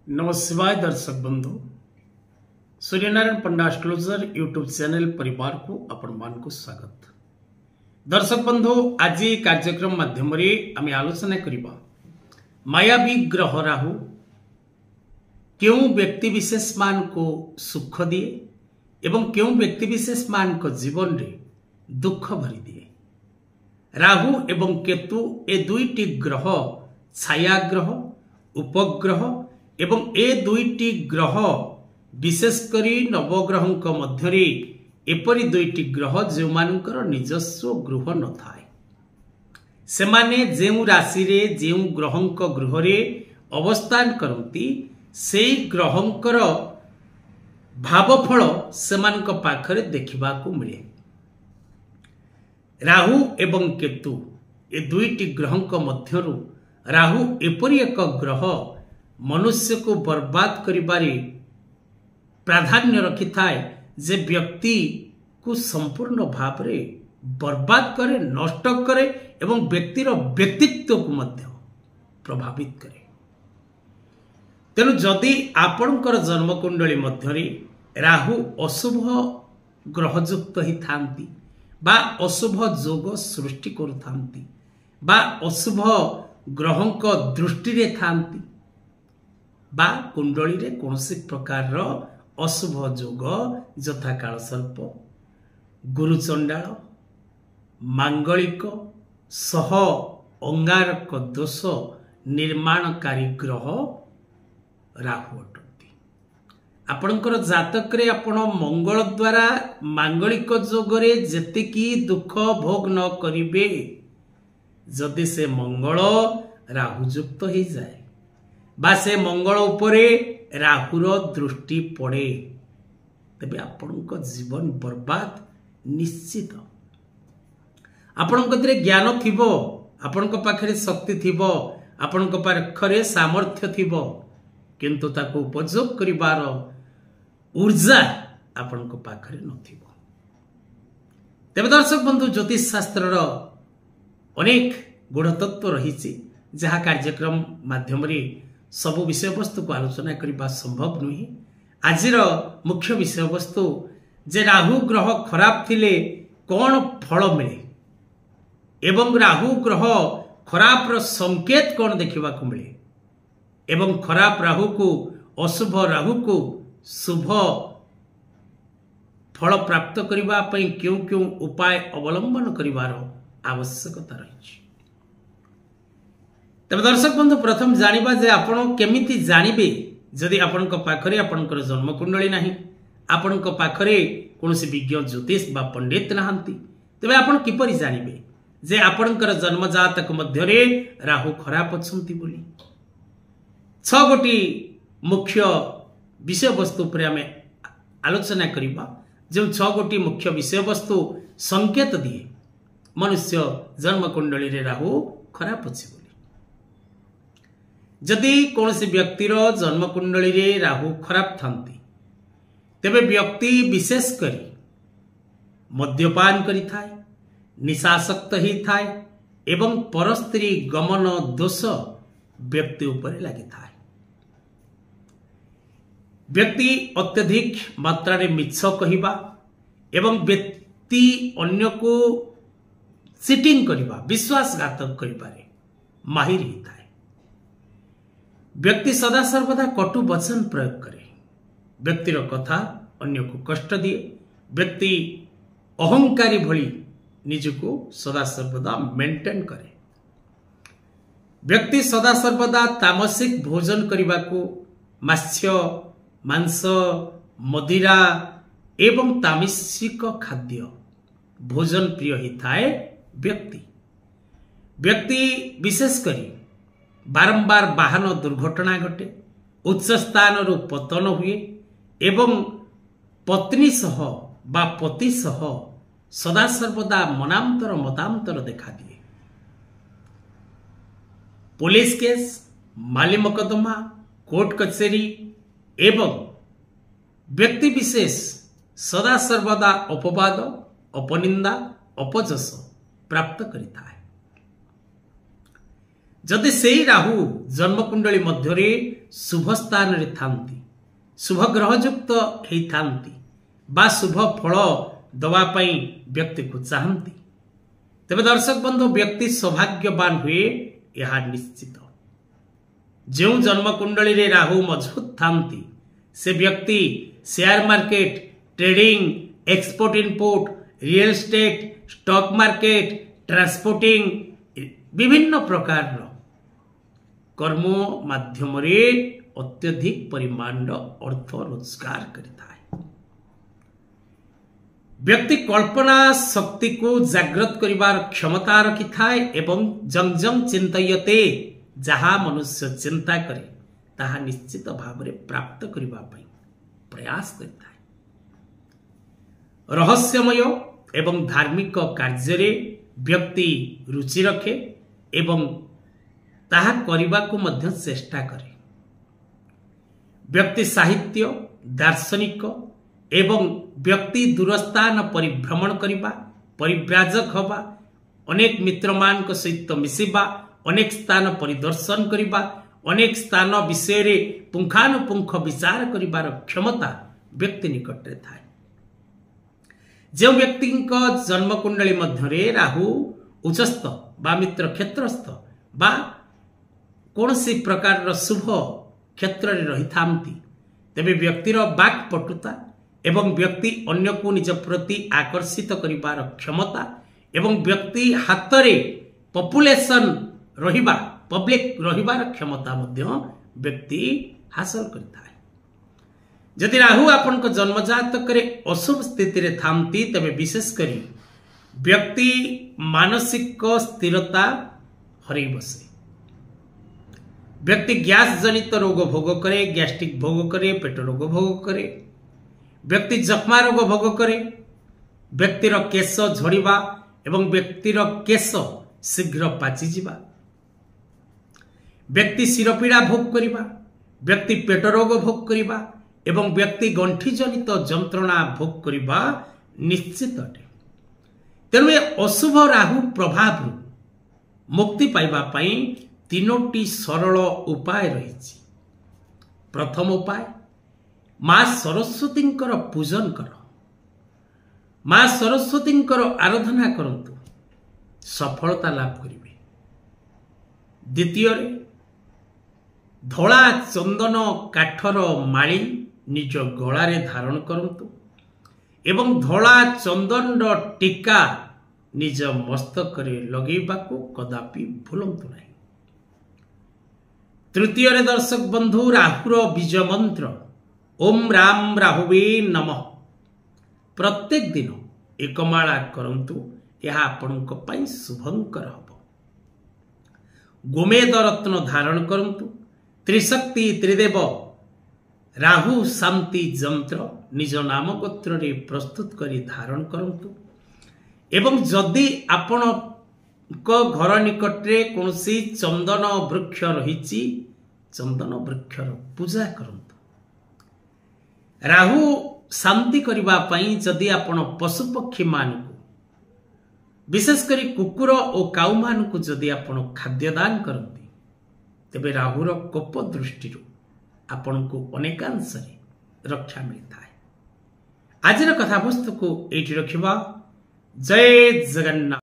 नमस्कार दर्शक बंधु सूर्यनारायण पंडा एस्ट्रोलॉजर यूट्यूब चैनल परिवार को आपण मान को स्वागत। दर्शक बंधु आज कार्यक्रम माध्यम आम आलोचना करिबा मायावी ग्रह राहु क्यों व्यक्ति विशेष मान को सुख दिए एवं क्यों व्यक्ति विशेष मान को जीवन रे दुख भरी दिए। राहु एवं केतु ए दुईटी ग्रह छाया ग्रह उपग्रह एवं ए दुईटी ग्रह विशेषकर नवग्रह मध्य एपरी दुईटी ग्रह जो मानकर निजस्व गृह न थाए से माने जेउ राशि रे जेउ ग्रहंक गृह रे अवस्थान करती से ग्रहंकर भावफल सेमानक पाखरे देखिबा को मिले। राहु एवं केतु ए दुईटी ग्रहंक मध्यरु राहु एपरी एक ग्रह मनुष्य को बर्बाद करिबारे प्राधान्य रखि थाए जे व्यक्ति को संपूर्ण भाव रे बर्बाद करे नष्ट करे एवं व्यक्तिर व्यक्तित्व को मध्य प्रभावित करे। तेणु जदि आपणकर जन्मकुंडली मध्यरे राहु अशुभ ग्रहयुक्त ही थांती बा अशुभ जोग सृष्टि करुथांती बा अशुभ ग्रहंक दृष्टि रे थांती बा कुंडली रे कौनसी प्रकार अशुभ जोग यथा काल सर्प गुरुचंडाल मांगलिक सह अंगारक दोष निर्माणकारी ग्रह राहु अटंती। आपणकर जातक रे आपण मंगल द्वारा मांगलिक जोगरे जेतिकी दुख भोग न करिवे जदि से मंगल राहुयुक्त हो जाए बा से मंगल उपरे राहुर दृष्टि पड़े तेबे आपणक जीवन बर्बाद निश्चित। आपणक ज्ञान थिबो आपणक पाखरे शक्ति थिबो आपणक पाखरे सामर्थ्य थिबो किंतु ताको उपयोग करिवार ऊर्जा आपणक पाखरे नथिबो। तेबे दर्शक बंधु ज्योतिष शास्त्र अनेक गुणतत्व रही जहाँ कार्यक्रम माध्यम सबु विषय वस्तु को आलोचना करने संभव नुहे। आज मुख्य विषय वस्तु जे राहु ग्रह खराब थिले कौन फल मिले एवं राहु ग्रह खराब संकेत कौन देखा मिले एवं खराब राहु को अशुभ राहु को शुभ फल प्राप्त करने क्यों क्यों उपाय अवलंबन करिवार आवश्यकता रही। तब दर्शक बंधु प्रथम जानिबा जे आपण केमिति जानिबे जदि आपणक पाखरे आपणकर जन्मकुंडली नाही आपणक पाखरे कोनोसी विज्ञ ज्योतिष बा पंडित नाहंती तबे आपण किपरि जानिबे जे आपणकर जन्म जातक मध्यरे राहु खराब अछंती बोली। 6 गोटी मुख्य विषय वस्तु पर आमे आलोचना करिबा जो 6 गोटी मुख्य विषय वस्तु संकेत दिए मनुष्य जन्मकुंडली रे राहु खराब अछि। जदि कौन से व्यक्तिर जन्मकुंडली रे राहु खराब थांती तेबे व्यक्ति विशेष करी मद्यपान करी थाए निशासक्त ही थाए एवं परस्त्री गमन दोष व्यक्ति ऊपर लगी थाए। व्यक्ति अत्यधिक मात्रा रे मिछ कहिबा एवं व्यक्ति अन्य को चिटिंग करिबा विश्वासघातक करिबारे माहिर ही थाए। व्यक्ति सदा सर्वदा कटु वचन प्रयोग करे व्यक्तिर कथा अन्य को कष्ट दिए व्यक्ति अहंकारी भली निजको सदा सर्वदा मेंटेन करे व्यक्ति सदा सर्वदा तामसिक भोजन करने को मात्स्य मांस मदिरा एवं तामसिक खाद्य भोजन प्रिय ही थाए। व्यक्ति विशेष करी बारंबार वाहन दुर्घटना घटे उच्च स्थान पतन हुए एवं पत्नी सह बा पति सह सदा सर्वदा मनांतर मतांतर देखा दिए। पुलिस केस माली मकदमा कोर्ट कचेरी एवं व्यक्ति विशेष सदा सर्वदा अपवाद अपनिंदा अपजस प्राप्त करिता है। जदि से राहु जन्मकुंडली मध्य शुभ स्थान रे थांती, शुभ ग्रहयुक्त हेई थांती बा शुभ फल दवा पई व्यक्ति को चाहती, तेबे दर्शक बंधु व्यक्ति सौभाग्यवान हुए यह निश्चित। जो जन्मकुंडली रे राहु मजबूत थांती से व्यक्ति share market, trading, export import, real estate, stock market, transporting विभिन्न प्रकार कर्म माध्यम रे अत्यधिक परिमाण अर्थ रोजगार करता है। व्यक्ति कल्पना शक्ति को जागृत करिवार क्षमता रखि थाए एवं जंग जंग चिंतयते, जहा मनुष्य चिंता करे ताहा निश्चित भाव में प्राप्त करिवा पई प्रयास करता है। रहस्यमय एवं धार्मिक कार्य रे व्यक्ति रुचि रखे एवं ताहा करिबा को मध्य चेष्टा करे। व्यक्ति साहित्य, दार्शनिक एवं व्यक्ति दूरस्थान परिभ्रमण करिबा, परिव्राजक हवा, अनेक मित्र मान को सहित मिसिबा, अनेक स्थान परिदर्शन करिबा, अनेक स्थान विषय रे पुंखानुपुंख विचार करिबार क्षमता व्यक्ति निकट रे थाए। जो व्यक्ति जन्मकुंडली मध्य राहु उच्चस्थ बा मित्र क्षेत्रस्थ बा कौन सी प्रकार शुभ क्षेत्र रे रही थांती, तेबे व्यक्तिर बाक पटुता एवं व्यक्ति अन्य को निज प्रति आकर्षित करिबार क्षमता एवं व्यक्ति हाथ रे पॉपुलेशन रहिबा, पब्लिक रहिबार क्षमता मध्य व्यक्ति हासिल करता है। यदि राहु आपन को जन्मजातक करे अशुभ स्थिति रे थांती, तबे विशेष करी व्यक्ति मानसिक स्थिरता हरई बसे। व्यक्ति गैस जनित रोग भोग करे, गैस्ट्रिक भोग करे, पेट रोग भोग करे, व्यक्ति जख्मा रोग भोग करे, व्यक्तिर केश झड़िबा एवं व्यक्तिर केश शीघ्र पाची जिबा, व्यक्ति शिरपीड़ा भोग करिबा, व्यक्ति पेट रोग भोग करिबा एवं व्यक्ति गंठी जनित जंत्रणा भोग करिबा निश्चित अटे। तेणु अशुभ राहु प्रभाव मुक्ति पाइबा पई तीनोटी सरल उपाय रही। प्रथम उपाय, मां सरस्वती पूजन कर, मां सरस्वती आराधना करंतु, सफलता लाभ करिवे। द्वितीय, धला चंदन काठर माली निज गलारे धारण करंतु एवं धला चंदन टीका निज मस्तक रे लगेबाको कदापि भूलंतु नहीं। तृतीय दर्शक बंधु, राहुर बीज मंत्र ओम राम राहुवे नमः प्रत्येक दिन एक माला करंतु, यह आपनक पई शुभंकर हबो। गोमेद रत्न धारण करंतु, त्रिशक्ति त्रिदेव राहु शांति जंत्र निज नाम गोत्र रे प्रस्तुत करी धारण करंतु एवं जदि आपण को घर निकटरे कौनसी चंदन वृक्ष रही, चंदन वृक्षर पूजा करंतु। राहु शांति करबा पई जदि आपण पशु पक्षी मान को विशेष करी कुकुर और काऊ मान को जदि आपण खाद्य दान करंती, तेबे राहुर कोप दृष्टि आपण को अनेकांश रक्षा मिलता है। आज कथा वस्तु को एठी रखिबा। जय जगन्नाथ।